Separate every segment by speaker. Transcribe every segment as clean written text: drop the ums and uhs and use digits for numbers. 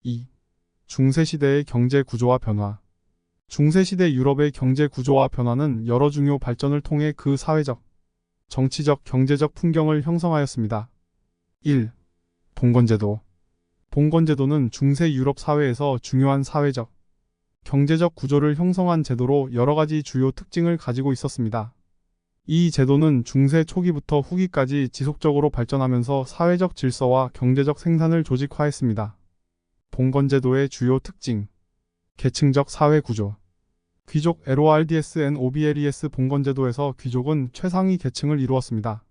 Speaker 1: 2. 중세시대의 경제 구조와 변화. 중세시대 유럽의 경제 구조와 변화는 여러 중요 발전을 통해 그 사회적, 정치적, 경제적 풍경을 형성하였습니다. 1. 봉건제도. 봉건제도는 중세 유럽 사회에서 중요한 사회적, 경제적 구조를 형성한 제도로 여러 가지 주요 특징을 가지고 있었습니다. 이 제도는 중세 초기부터 후기까지 지속적으로 발전하면서 사회적 질서와 경제적 생산을 조직화했습니다. 봉건제도의 주요 특징. 계층적 사회 구조. 귀족 LORDS and OBLES 봉건제도에서 귀족은 최상위 계층을 이루었습니다.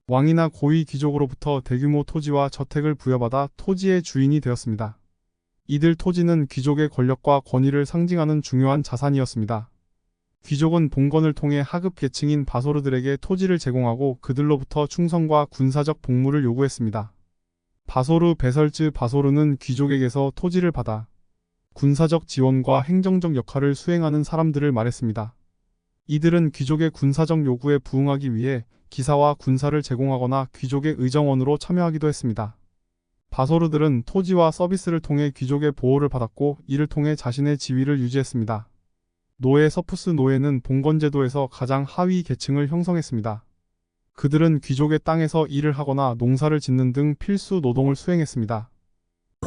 Speaker 1: 왕이나 고위 귀족으로부터 대규모 토지와 저택을 부여받아 토지의 주인이 되었습니다. 이들 토지는 귀족의 권력과 권위를 상징하는 중요한 자산이었습니다. 귀족은 봉건을 통해 하급 계층인 바소르들에게 토지를 제공하고 그들로부터 충성과 군사적 복무를 요구했습니다. 바소르 베설츠 바소르는 귀족에게서 토지를 받아 군사적 지원과 행정적 역할을 수행하는 사람들을 말했습니다. 이들은 귀족의 군사적 요구에 부응하기 위해 기사와 군사를 제공하거나 귀족의 의정원으로 참여하기도 했습니다. 바소르들은 토지와 서비스를 통해 귀족의 보호를 받았고 이를 통해 자신의 지위를 유지했습니다. 노예 서푸스 노예는 봉건제도에서 가장 하위 계층을 형성했습니다. 그들은 귀족의 땅에서 일을 하거나 농사를 짓는 등 필수 노동을 수행했습니다.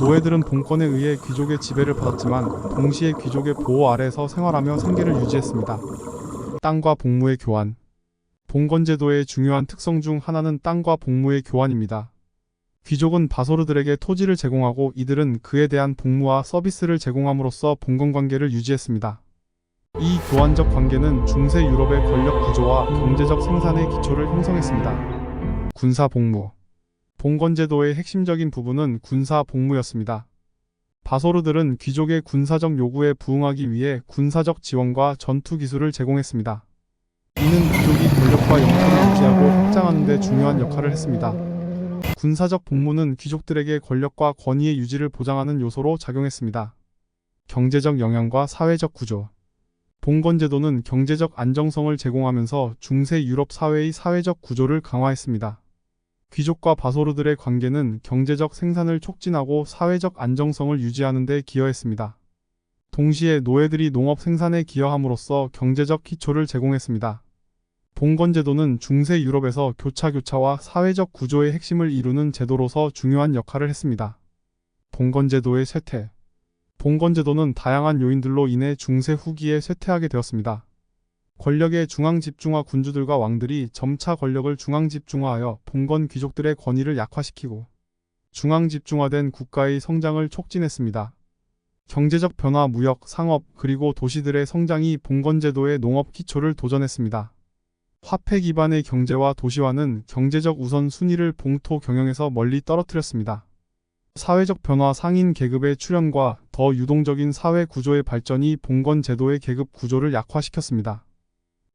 Speaker 1: 노예들은 봉건에 의해 귀족의 지배를 받았지만 동시에 귀족의 보호 아래에서 생활하며 생계를 유지했습니다. 땅과 복무의 교환. 봉건제도의 중요한 특성 중 하나는 땅과 복무의 교환입니다. 귀족은 바소르들에게 토지를 제공하고 이들은 그에 대한 복무와 서비스를 제공함으로써 봉건 관계를 유지했습니다. 이 교환적 관계는 중세 유럽의 권력 구조와 경제적 생산의 기초를 형성했습니다. 군사 복무. 봉건제도의 핵심적인 부분은 군사 복무였습니다. 바소르들은 귀족의 군사적 요구에 부응하기 위해 군사적 지원과 전투 기술을 제공했습니다. 이는 귀족이 권력과 영토를 유지하고 확장하는 데 중요한 역할을 했습니다. 군사적 복무는 귀족들에게 권력과 권위의 유지를 보장하는 요소로 작용했습니다. 경제적 영향과 사회적 구조. 봉건제도는 경제적 안정성을 제공하면서 중세 유럽 사회의 사회적 구조를 강화했습니다. 귀족과 바소르들의 관계는 경제적 생산을 촉진하고 사회적 안정성을 유지하는 데 기여했습니다. 동시에 노예들이 농업 생산에 기여함으로써 경제적 기초를 제공했습니다. 봉건제도는 중세 유럽에서 교차와 사회적 구조의 핵심을 이루는 제도로서 중요한 역할을 했습니다. 봉건제도의 쇠퇴. 봉건제도는 다양한 요인들로 인해 중세 후기에 쇠퇴하게 되었습니다. 권력의 중앙집중화 군주들과 왕들이 점차 권력을 중앙집중화하여 봉건 귀족들의 권위를 약화시키고 중앙집중화된 국가의 성장을 촉진했습니다. 경제적 변화, 무역, 상업, 그리고 도시들의 성장이 봉건제도의 농업 기초를 도전했습니다. 화폐 기반의 경제와 도시화는 경제적 우선순위를 봉토 경영에서 멀리 떨어뜨렸습니다. 사회적 변화, 상인 계급의 출현과 더 유동적인 사회 구조의 발전이 봉건 제도의 계급 구조를 약화시켰습니다.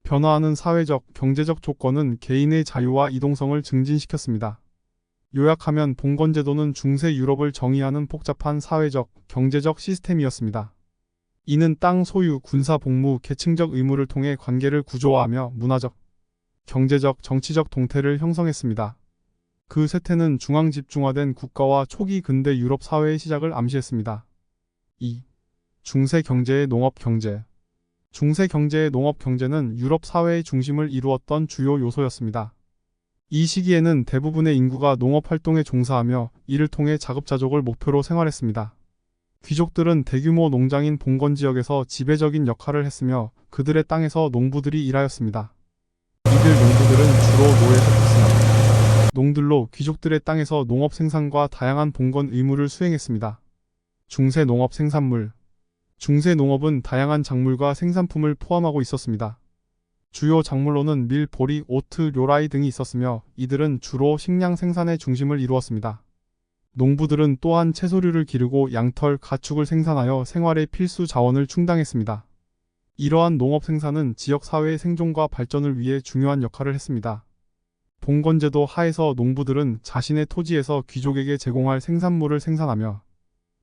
Speaker 1: 변화하는 사회적, 경제적 조건은 개인의 자유와 이동성을 증진시켰습니다. 요약하면 봉건 제도는 중세 유럽을 정의하는 복잡한 사회적, 경제적 시스템이었습니다. 이는 땅 소유, 군사 복무, 계층적 의무를 통해 관계를 구조화하며 문화적, 경제적, 정치적 동태를 형성했습니다. 그 쇠퇴는 중앙집중화된 국가와 초기 근대 유럽 사회의 시작을 암시했습니다. 2. 중세 경제의 농업 경제. 중세 경제의 농업 경제는 유럽 사회의 중심을 이루었던 주요 요소였습니다. 이 시기에는 대부분의 인구가 농업 활동에 종사하며 이를 통해 자급자족을 목표로 생활했습니다. 귀족들은 대규모 농장인 봉건 지역에서 지배적인 역할을 했으며 그들의 땅에서 농부들이 일하였습니다. 이들 농부들은 주로 노예 서포스나 농들로 귀족들의 땅에서 농업 생산과 다양한 봉건 의무를 수행했습니다. 중세 농업 생산물. 중세 농업은 다양한 작물과 생산품을 포함하고 있었습니다. 주요 작물로는 밀, 보리, 오트, 료라이 등이 있었으며 이들은 주로 식량 생산의 중심을 이루었습니다. 농부들은 또한 채소류를 기르고 양털, 가축을 생산하여 생활의 필수 자원을 충당했습니다. 이러한 농업 생산은 지역 사회의 생존과 발전을 위해 중요한 역할을 했습니다. 봉건제도 하에서 농부들은 자신의 토지에서 귀족에게 제공할 생산물을 생산하며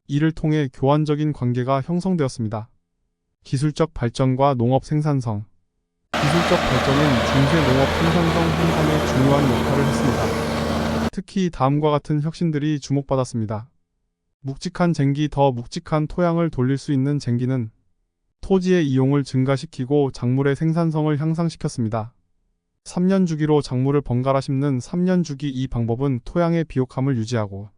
Speaker 1: 이를 통해 교환적인 관계가 형성되었습니다. 기술적 발전과 농업 생산성. 기술적 발전은 중세 농업 생산성 향상에 중요한 역할을 했습니다. 특히 다음과 같은 혁신들이 주목받았습니다. 묵직한 쟁기, 더 묵직한 토양을 돌릴 수 있는 쟁기는 토지의 이용을 증가시키고 작물의 생산성을 향상시켰습니다. 3년 주기로 작물을 번갈아 심는 3년 주기, 이 방법은 토양의 비옥함을 유지하고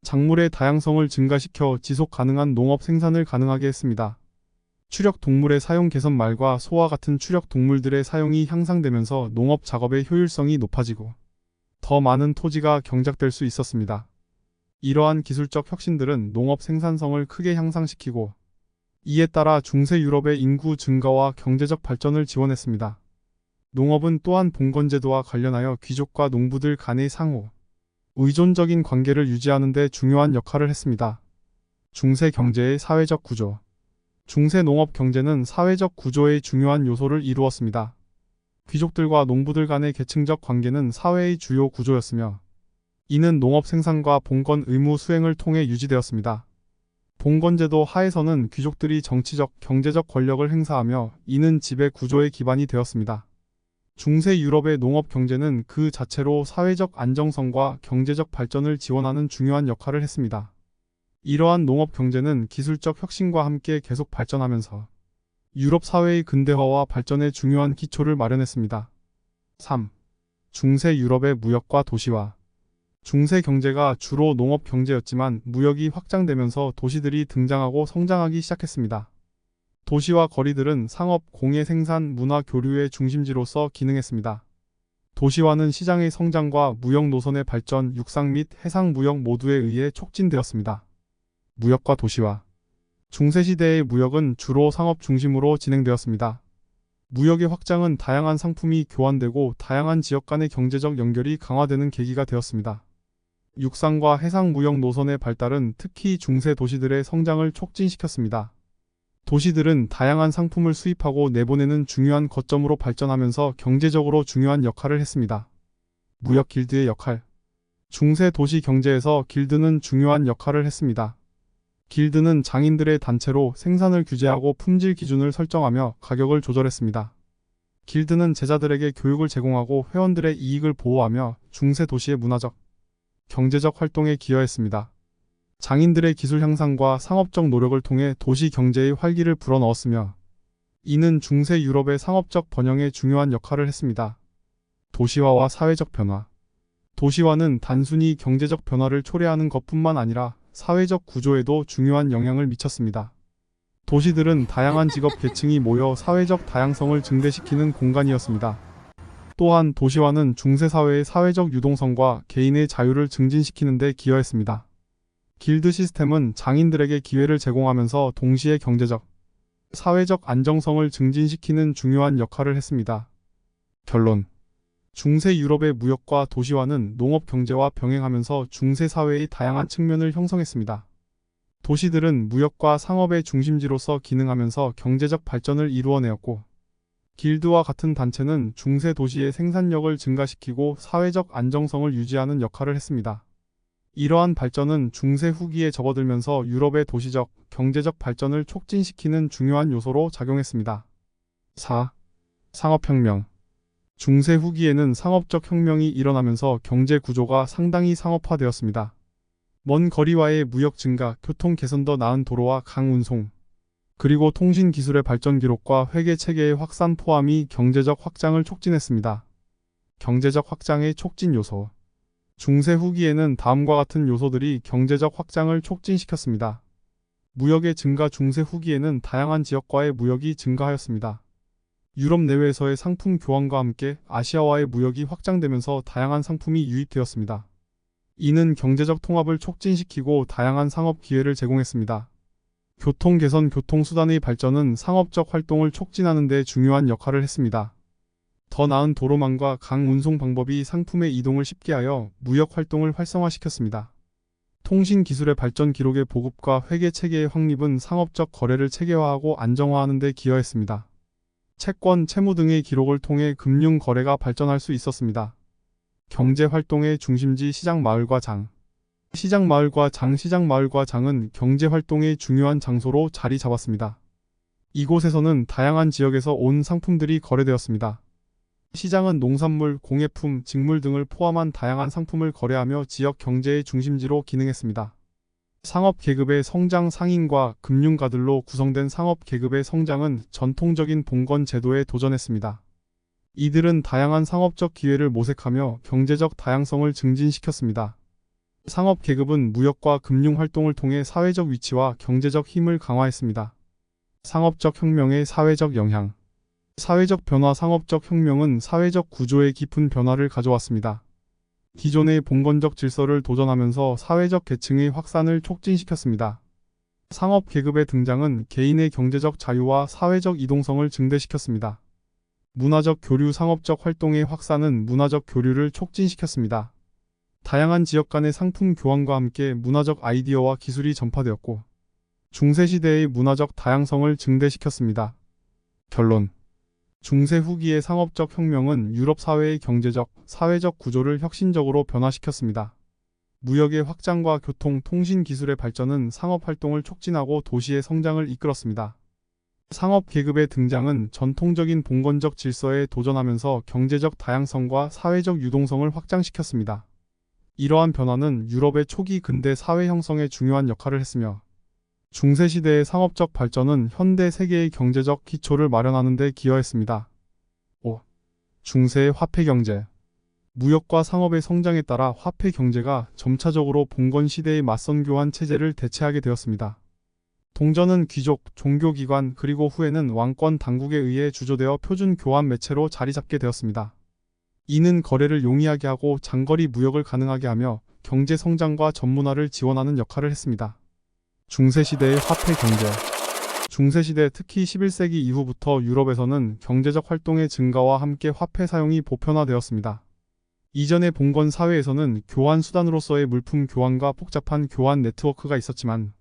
Speaker 1: 작물의 다양성을 증가시켜 지속 가능한 농업 생산을 가능하게 했습니다. 추력 동물의 사용 개선, 말과 소와 같은 추력 동물들의 사용이 향상되면서 농업 작업의 효율성이 높아지고 더 많은 토지가 경작될 수 있었습니다. 이러한 기술적 혁신들은 농업 생산성을 크게 향상시키고 이에 따라 중세 유럽의 인구 증가와 경제적 발전을 지원했습니다. 농업은 또한 봉건제도와 관련하여 귀족과 농부들 간의 상호 의존적인 관계를 유지하는 데 중요한 역할을 했습니다. 중세 경제의 사회적 구조. 중세 농업 경제는 사회적 구조의 중요한 요소를 이루었습니다. 귀족들과 농부들 간의 계층적 관계는 사회의 주요 구조였으며 이는 농업 생산과 봉건 의무 수행을 통해 유지되었습니다. 봉건제도 하에서는 귀족들이 정치적, 경제적 권력을 행사하며 이는 지배 구조의 기반이 되었습니다. 중세 유럽의 농업 경제는 그 자체로 사회적 안정성과 경제적 발전을 지원하는 중요한 역할을 했습니다. 이러한 농업 경제는 기술적 혁신과 함께 계속 발전하면서 유럽 사회의 근대화와 발전에 중요한 기초를 마련했습니다. 3. 중세 유럽의 무역과 도시화. 중세 경제가 주로 농업 경제였지만 무역이 확장되면서 도시들이 등장하고 성장하기 시작했습니다. 도시와 거리들은 상업, 공예 생산, 문화 교류의 중심지로서 기능했습니다. 도시화는 시장의 성장과 무역 노선의 발전, 육상 및 해상 무역 모두에 의해 촉진되었습니다. 무역과 도시화. 중세시대의 무역은 주로 상업 중심으로 진행되었습니다. 무역의 확장은 다양한 상품이 교환되고 다양한 지역 간의 경제적 연결이 강화되는 계기가 되었습니다. 육상과 해상 무역 노선의 발달은 특히 중세 도시들의 성장을 촉진시켰습니다. 도시들은 다양한 상품을 수입하고 내보내는 중요한 거점으로 발전하면서 경제적으로 중요한 역할을 했습니다. 무역 길드의 역할. 중세 도시 경제에서 길드는 중요한 역할을 했습니다. 길드는 장인들의 단체로 생산을 규제하고 품질 기준을 설정하며 가격을 조절했습니다. 길드는 제자들에게 교육을 제공하고 회원들의 이익을 보호하며 중세 도시의 문화적, 경제적 활동에 기여했습니다. 장인들의 기술 향상과 상업적 노력을 통해 도시 경제의 활기를 불어넣었으며 이는 중세 유럽의 상업적 번영에 중요한 역할을 했습니다. 도시화와 사회적 변화. 도시화는 단순히 경제적 변화를 초래하는 것뿐만 아니라 사회적 구조에도 중요한 영향을 미쳤습니다. 도시들은 다양한 직업 계층이 모여 사회적 다양성을 증대시키는 공간이었습니다. 또한 도시화는 중세 사회의 사회적 유동성과 개인의 자유를 증진시키는 데 기여했습니다. 길드 시스템은 장인들에게 기회를 제공하면서 동시에 경제적, 사회적 안정성을 증진시키는 중요한 역할을 했습니다. 결론. 중세 유럽의 무역과 도시화는 농업 경제와 병행하면서 중세 사회의 다양한 측면을 형성했습니다. 도시들은 무역과 상업의 중심지로서 기능하면서 경제적 발전을 이루어내었고, 길드와 같은 단체는 중세 도시의 생산력을 증가시키고 사회적 안정성을 유지하는 역할을 했습니다. 이러한 발전은 중세 후기에 접어들면서 유럽의 도시적, 경제적 발전을 촉진시키는 중요한 요소로 작용했습니다. 4. 상업혁명. 중세 후기에는 상업적 혁명이 일어나면서 경제 구조가 상당히 상업화되었습니다. 먼 거리와의 무역 증가, 교통 개선, 더 나은 도로와 강 운송, 그리고 통신 기술의 발전, 기록과 회계 체계의 확산 포함이 경제적 확장을 촉진했습니다. 경제적 확장의 촉진 요소. 중세 후기에는 다음과 같은 요소들이 경제적 확장을 촉진시켰습니다. 무역의 증가. 중세 후기에는 다양한 지역과의 무역이 증가하였습니다. 유럽 내외에서의 상품 교환과 함께 아시아와의 무역이 확장되면서 다양한 상품이 유입되었습니다. 이는 경제적 통합을 촉진시키고 다양한 상업 기회를 제공했습니다. 교통 개선. 교통수단의 발전은 상업적 활동을 촉진하는 데 중요한 역할을 했습니다. 더 나은 도로망과 강 운송 방법이 상품의 이동을 쉽게 하여 무역 활동을 활성화시켰습니다. 통신 기술의 발전, 기록의 보급과 회계 체계의 확립은 상업적 거래를 체계화하고 안정화하는 데 기여했습니다. 채권, 채무 등의 기록을 통해 금융 거래가 발전할 수 있었습니다. 경제 활동의 중심지. 시장, 마을과 장. 시장, 마을과 장. 시장, 마을과 장은 경제 활동의 중요한 장소로 자리 잡았습니다. 이곳에서는 다양한 지역에서 온 상품들이 거래되었습니다. 시장은 농산물, 공예품, 직물 등을 포함한 다양한 상품을 거래하며 지역 경제의 중심지로 기능했습니다. 상업 계급의 성장 상인과 금융가들로 구성된 상업 계급의 성장은 전통적인 봉건 제도에 도전했습니다. 이들은 다양한 상업적 기회를 모색하며 경제적 다양성을 증진시켰습니다. 상업 계급은 무역과 금융 활동을 통해 사회적 위치와 경제적 힘을 강화했습니다. 상업적 혁명의 사회적 영향. 사회적 변화. 상업적 혁명은 사회적 구조에 깊은 변화를 가져왔습니다. 기존의 봉건적 질서를 도전하면서 사회적 계층의 확산을 촉진시켰습니다. 상업 계급의 등장은 개인의 경제적 자유와 사회적 이동성을 증대시켰습니다. 문화적 교류. 상업적 활동의 확산은 문화적 교류를 촉진시켰습니다. 다양한 지역 간의 상품 교환과 함께 문화적 아이디어와 기술이 전파되었고, 중세시대의 문화적 다양성을 증대시켰습니다. 결론. 중세 후기의 상업적 혁명은 유럽 사회의 경제적, 사회적 구조를 혁신적으로 변화시켰습니다. 무역의 확장과 교통, 통신 기술의 발전은 상업 활동을 촉진하고 도시의 성장을 이끌었습니다. 상업 계급의 등장은 전통적인 봉건적 질서에 도전하면서 경제적 다양성과 사회적 유동성을 확장시켰습니다. 이러한 변화는 유럽의 초기 근대 사회 형성에 중요한 역할을 했으며, 중세시대의 상업적 발전은 현대 세계의 경제적 기초를 마련하는 데 기여했습니다. 5. 중세의 화폐 경제. 무역과 상업의 성장에 따라 화폐 경제가 점차적으로 봉건 시대의 맞선 교환 체제를 대체하게 되었습니다. 동전은 귀족, 종교기관 그리고 후에는 왕권 당국에 의해 주조되어 표준 교환 매체로 자리 잡게 되었습니다. 이는 거래를 용이하게 하고 장거리 무역을 가능하게 하며 경제 성장과 전문화를 지원하는 역할을 했습니다. 중세시대의 화폐 경제. 중세시대, 특히 11세기 이후부터 유럽에서는 경제적 활동의 증가와 함께 화폐 사용이 보편화되었습니다. 이전의 봉건 사회에서는 교환 수단으로서의 물품 교환과 복잡한 교환 네트워크가 있었지만,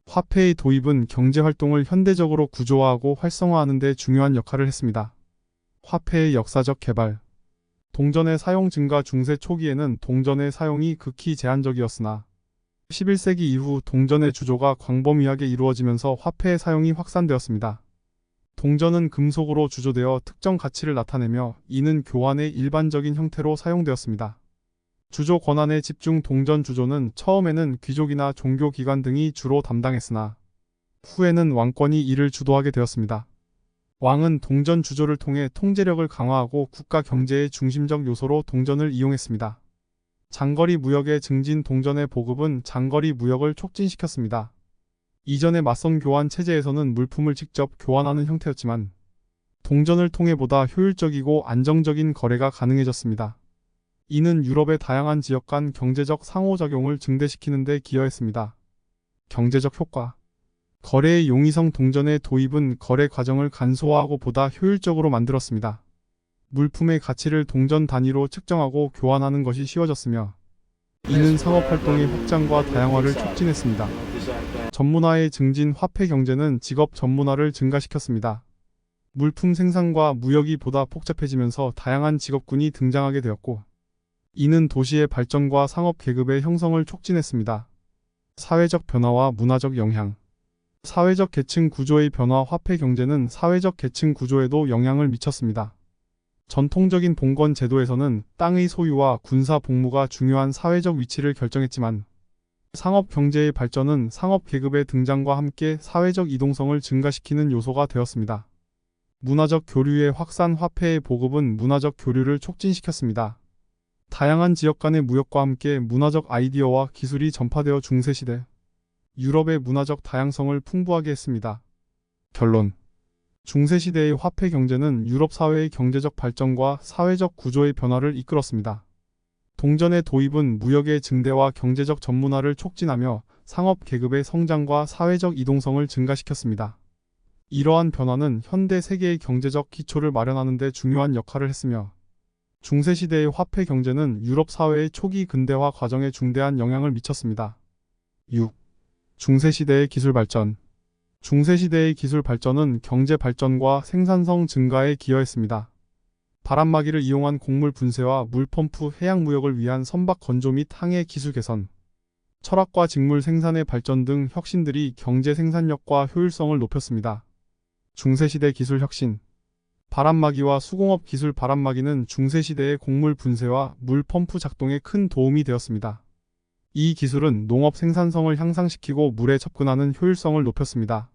Speaker 1: 화폐의 도입은 경제 활동을 현대적으로 구조화하고 활성화하는 데 중요한 역할을 했습니다. 화폐의 역사적 개발. 동전의 사용 증가. 중세 초기에는 동전의 사용이 극히 제한적이었으나 11세기 이후 동전의 주조가 광범위하게 이루어지면서 화폐의 사용이 확산되었습니다. 동전은 금속으로 주조되어 특정 가치를 나타내며 이는 교환의 일반적인 형태로 사용되었습니다. 주조 권한의 집중. 동전 주조는 처음에는 귀족이나 종교기관 등이 주로 담당했으나 후에는 왕권이 이를 주도하게 되었습니다. 왕은 동전 주조를 통해 통제력을 강화하고 국가 경제의 중심적 요소로 동전을 이용했습니다. 장거리 무역의 증진. 동전의 보급은 장거리 무역을 촉진시켰습니다. 이전의 맞선 교환 체제에서는 물품을 직접 교환하는 형태였지만, 동전을 통해 보다 효율적이고 안정적인 거래가 가능해졌습니다. 이는 유럽의 다양한 지역 간 경제적 상호작용을 증대시키는 데 기여했습니다. 경제적 효과. 거래의 용이성. 동전의 도입은 거래 과정을 간소화하고 보다 효율적으로 만들었습니다. 물품의 가치를 동전 단위로 측정하고 교환하는 것이 쉬워졌으며, 이는 상업활동의 확장과 다양화를 촉진했습니다. 전문화의 증진. 화폐 경제는 직업 전문화를 증가시켰습니다. 물품 생산과 무역이 보다 복잡해지면서 다양한 직업군이 등장하게 되었고, 이는 도시의 발전과 상업 계급의 형성을 촉진했습니다. 사회적 변화와 문화적 영향. 사회적 계층 구조의 변화. 화폐 경제는 사회적 계층 구조에도 영향을 미쳤습니다. 전통적인 봉건 제도에서는 땅의 소유와 군사 복무가 중요한 사회적 위치를 결정했지만, 상업 경제의 발전은 상업 계급의 등장과 함께 사회적 이동성을 증가시키는 요소가 되었습니다. 문화적 교류의 확산. 화폐의 보급은 문화적 교류를 촉진시켰습니다. 다양한 지역 간의 무역과 함께 문화적 아이디어와 기술이 전파되어 중세시대 유럽의 문화적 다양성을 풍부하게 했습니다. 결론. 중세시대의 화폐 경제는 유럽 사회의 경제적 발전과 사회적 구조의 변화를 이끌었습니다. 동전의 도입은 무역의 증대와 경제적 전문화를 촉진하며 상업 계급의 성장과 사회적 이동성을 증가시켰습니다. 이러한 변화는 현대 세계의 경제적 기초를 마련하는 데 중요한 역할을 했으며, 중세시대의 화폐 경제는 유럽 사회의 초기 근대화 과정에 중대한 영향을 미쳤습니다. 6. 중세시대의 기술 발전. 중세시대의 기술 발전은 경제 발전과 생산성 증가에 기여했습니다. 바람막이를 이용한 곡물 분쇄와 물펌프, 해양 무역을 위한 선박 건조 및 항해 기술 개선, 철학과 직물 생산의 발전 등 혁신들이 경제 생산력과 효율성을 높였습니다. 중세시대 기술 혁신. 바람막이와 수공업 기술. 바람막이는 중세시대의 곡물 분쇄와 물펌프 작동에 큰 도움이 되었습니다. 이 기술은 농업 생산성을 향상시키고 물에 접근하는 효율성을 높였습니다.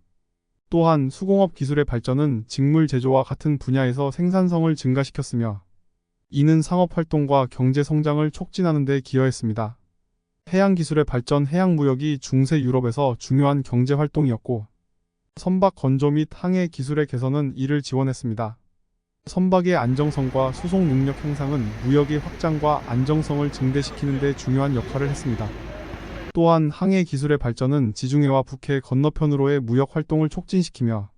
Speaker 1: 또한 수공업 기술의 발전은 직물 제조와 같은 분야에서 생산성을 증가시켰으며 이는 상업 활동과 경제 성장을 촉진하는 데 기여했습니다. 해양 기술의 발전, 해양 무역이 중세 유럽에서 중요한 경제 활동이었고 선박 건조 및 항해 기술의 개선은 이를 지원했습니다. 선박의 안정성과 수송 능력 향상은 무역의 확장과 안정성을 증대시키는 데 중요한 역할을 했습니다. 또한 항해 기술의 발전은 지중해와 북해 건너편으로의 무역 활동을 촉진시키며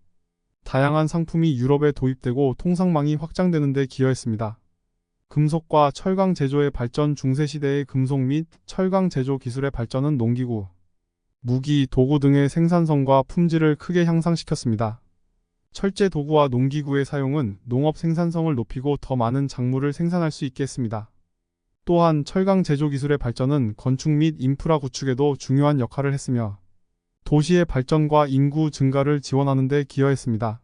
Speaker 1: 다양한 상품이 유럽에 도입되고 통상망이 확장되는 데 기여했습니다. 금속과 철강 제조의 발전, 중세시대의 금속 및 철강 제조 기술의 발전은 농기구, 무기, 도구 등의 생산성과 품질을 크게 향상시켰습니다. 철제 도구와 농기구의 사용은 농업 생산성을 높이고 더 많은 작물을 생산할 수 있게 했습니다. 또한 철강 제조 기술의 발전은 건축 및 인프라 구축에도 중요한 역할을 했으며 도시의 발전과 인구 증가를 지원하는 데 기여했습니다.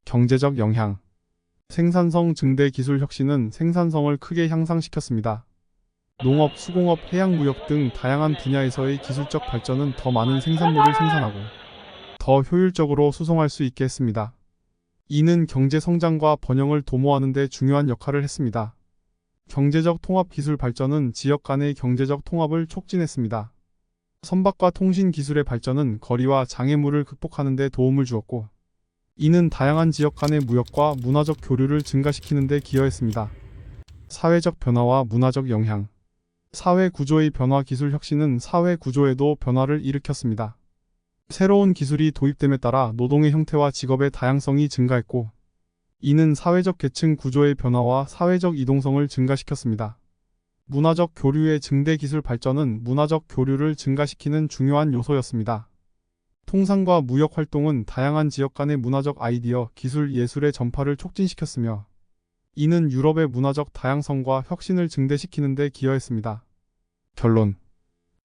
Speaker 1: 경제적 영향. 생산성 증대 기술 혁신은 생산성을 크게 향상시켰습니다. 농업, 수공업, 해양무역 등 다양한 분야에서의 기술적 발전은 더 많은 생산물을 생산하고 더 효율적으로 수송할 수 있게 했습니다. 이는 경제 성장과 번영을 도모하는 데 중요한 역할을 했습니다. 경제적 통합 기술 발전은 지역 간의 경제적 통합을 촉진했습니다. 선박과 통신 기술의 발전은 거리와 장애물을 극복하는 데 도움을 주었고 이는 다양한 지역 간의 무역과 문화적 교류를 증가시키는 데 기여했습니다. 사회적 변화와 문화적 영향. 사회 구조의 변화. 기술 혁신은 사회 구조에도 변화를 일으켰습니다. 새로운 기술이 도입됨에 따라 노동의 형태와 직업의 다양성이 증가했고 이는 사회적 계층 구조의 변화와 사회적 이동성을 증가시켰습니다. 문화적 교류의 증대. 기술 발전은 문화적 교류를 증가시키는 중요한 요소였습니다. 통상과 무역 활동은 다양한 지역 간의 문화적 아이디어, 기술, 예술의 전파를 촉진시켰으며 이는 유럽의 문화적 다양성과 혁신을 증대시키는 데 기여했습니다. 결론.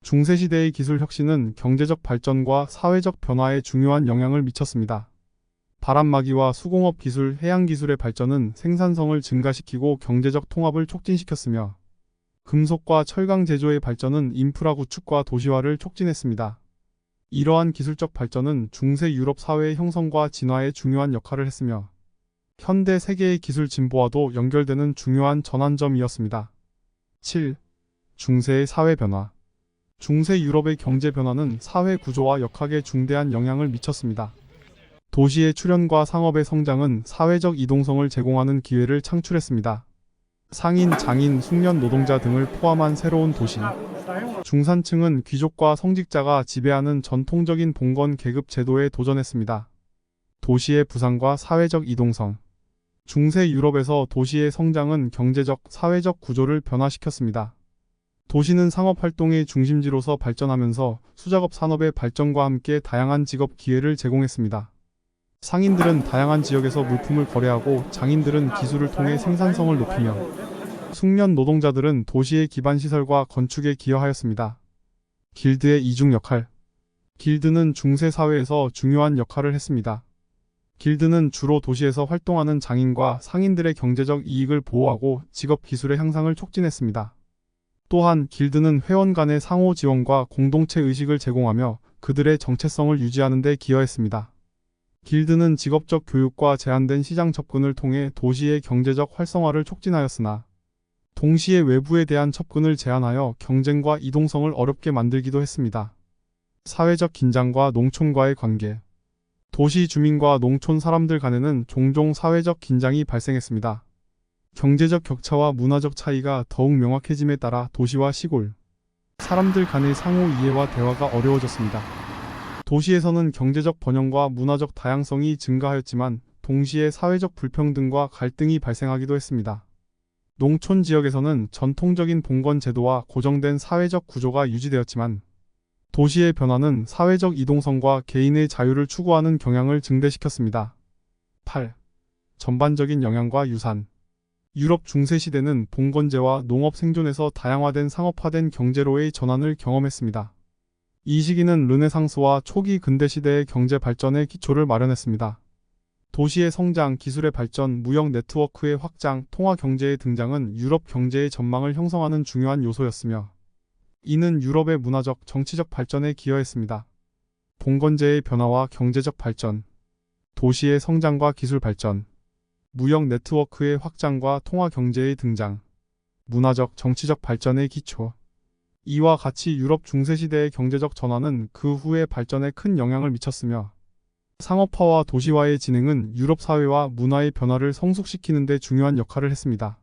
Speaker 1: 중세시대의 기술 혁신은 경제적 발전과 사회적 변화에 중요한 영향을 미쳤습니다. 바람막이와 수공업 기술, 해양 기술의 발전은 생산성을 증가시키고 경제적 통합을 촉진시켰으며 금속과 철강 제조의 발전은 인프라 구축과 도시화를 촉진했습니다. 이러한 기술적 발전은 중세 유럽 사회의 형성과 진화에 중요한 역할을 했으며 현대 세계의 기술 진보와도 연결되는 중요한 전환점이었습니다. 7. 중세의 사회 변화. 중세 유럽의 경제 변화는 사회 구조와 역학에 중대한 영향을 미쳤습니다. 도시의 출현과 상업의 성장은 사회적 이동성을 제공하는 기회를 창출했습니다. 상인, 장인, 숙련 노동자 등을 포함한 새로운 도시. 중산층은 귀족과 성직자가 지배하는 전통적인 봉건 계급 제도에 도전했습니다. 도시의 부상과 사회적 이동성. 중세 유럽에서 도시의 성장은 경제적, 사회적 구조를 변화시켰습니다. 도시는 상업 활동의 중심지로서 발전하면서 수작업 산업의 발전과 함께 다양한 직업 기회를 제공했습니다. 상인들은 다양한 지역에서 물품을 거래하고 장인들은 기술을 통해 생산성을 높이며 숙련 노동자들은 도시의 기반시설과 건축에 기여하였습니다. 길드의 이중 역할. 길드는 중세 사회에서 중요한 역할을 했습니다. 길드는 주로 도시에서 활동하는 장인과 상인들의 경제적 이익을 보호하고 직업 기술의 향상을 촉진했습니다. 또한 길드는 회원 간의 상호 지원과 공동체 의식을 제공하며 그들의 정체성을 유지하는 데 기여했습니다. 길드는 직업적 교육과 제한된 시장 접근을 통해 도시의 경제적 활성화를 촉진하였으나 동시에 외부에 대한 접근을 제한하여 경쟁과 이동성을 어렵게 만들기도 했습니다. 사회적 긴장과 농촌과의 관계. 도시 주민과 농촌 사람들 간에는 종종 사회적 긴장이 발생했습니다. 경제적 격차와 문화적 차이가 더욱 명확해짐에 따라 도시와 시골, 사람들 간의 상호 이해와 대화가 어려워졌습니다. 도시에서는 경제적 번영과 문화적 다양성이 증가하였지만 동시에 사회적 불평등과 갈등이 발생하기도 했습니다. 농촌 지역에서는 전통적인 봉건 제도와 고정된 사회적 구조가 유지되었지만 도시의 변화는 사회적 이동성과 개인의 자유를 추구하는 경향을 증대시켰습니다. 8. 전반적인 영향과 유산. 유럽 중세시대는 봉건제와 농업 생존에서 다양화된 상업화된 경제로의 전환을 경험했습니다. 이 시기는 르네상스와 초기 근대시대의 경제 발전의 기초를 마련했습니다. 도시의 성장, 기술의 발전, 무역 네트워크의 확장, 통화 경제의 등장은 유럽 경제의 전망을 형성하는 중요한 요소였으며 이는 유럽의 문화적, 정치적 발전에 기여했습니다. 봉건제의 변화와 경제적 발전, 도시의 성장과 기술 발전, 무역 네트워크의 확장과 통화 경제의 등장, 문화적, 정치적 발전의 기초. 이와 같이 유럽 중세시대의 경제적 전환은 그 후의 발전에 큰 영향을 미쳤으며 상업화와 도시화의 진행은 유럽 사회와 문화의 변화를 성숙시키는 데 중요한 역할을 했습니다.